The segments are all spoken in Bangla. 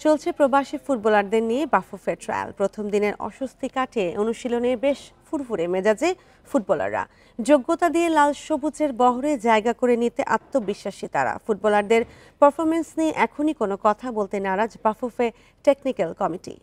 চলছে প্রবাসী ফুটবলারদের নিয়ে বাফুফে ট্রায়াল। প্রথম দিনের অস্বস্তি কাটিয়ে অনুশীলনে বেশ ফুরফুরে মেজাজে ফুটবলাররা। যোগ্যতা দিয়ে লাল সবুজের বহরে জায়গা করে নিতে আত্মবিশ্বাসী তারা। ফুটবলারদের পারফরমেন্স নিয়ে এখনই কোনো কথা বলতে নারাজ বাফুফে টেকনিক্যাল কমিটি।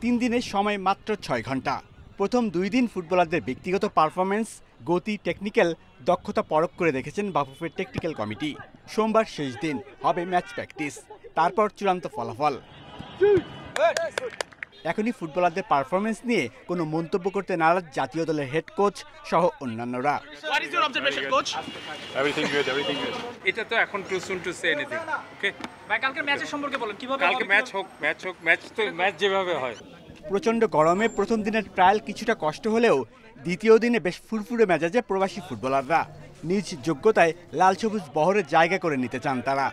3 দিনের সময় মাত্র 6 ঘন্টা। প্রথম 2 দিন ফুটবলারদের ব্যক্তিগত পারফরমেন্স, গতি, টেকনিক্যাল দক্ষতা পরখ করে দেখেছেন বাফুফের টেকনিক্যাল কমিটি। সোমবার শেষ দিন হবে ম্যাচ প্র্যাকটিস, তারপর চূড়ান্ত ফলাফল। এখনই ফুটবলারদের পারফরমেন্স নিয়ে কোনো মন্তব্য করতে নারাজ জাতীয় দলের হেড কোচ সহ অন্যান্যরা। এটা তো এখন too soon to say anything. Okay ভাই, কালকের ম্যাচের সম্পর্কে বলেন কিভাবে কালকে ম্যাচ যেভাবে হয়। প্রচণ্ড গরমে প্রথম দিনের ট্রায়াল কিছুটা কষ্ট হলেও দ্বিতীয় দিনে বেশ ফুরফুরে মেজাজে প্রবাসী ফুটবলাররা। নিজ যোগ্যতায় লাল সবুজ বহরে জায়গা করে নিতে চান তারা।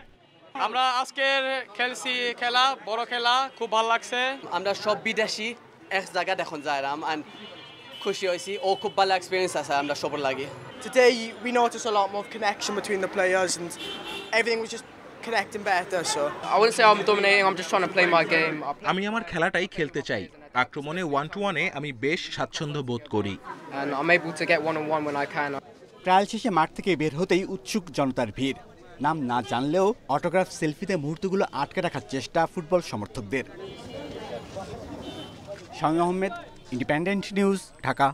আমরা আজকের খেলছি খেলা, বড় খেলা, খুব ভালো লাগছে। আমরা সব বিদেশি এক জায়গা দেখুন যাইলাম আর খুশি হয়েছি। ও খুব ভালো এক্সপিরিয়েন্স আছে আমরা সবার লাগে। Today we noticed a lot more connection between the players and everything was just connecting better. So I wouldn't say I'm dominating, I'm just trying to play my game. আমি আমার খেলাটাই খেলতে চাই। আক্রমণে 1-to-1-এ আমি বেশ স্বাচ্ছন্দ্য বোধ করি। And I'm able to get one-on-one when I can. Trial শেষে মাঠ থেকে বের হতেই উৎসুক জনতার ভিড়। নাম না জানলেও অটোগ্রাফ, সেলফিতে মুহূর্তগুলো আটকে রাখার চেষ্টা ফুটবল সমর্থকদের। Shamim Ahmed, independent news, Dhaka.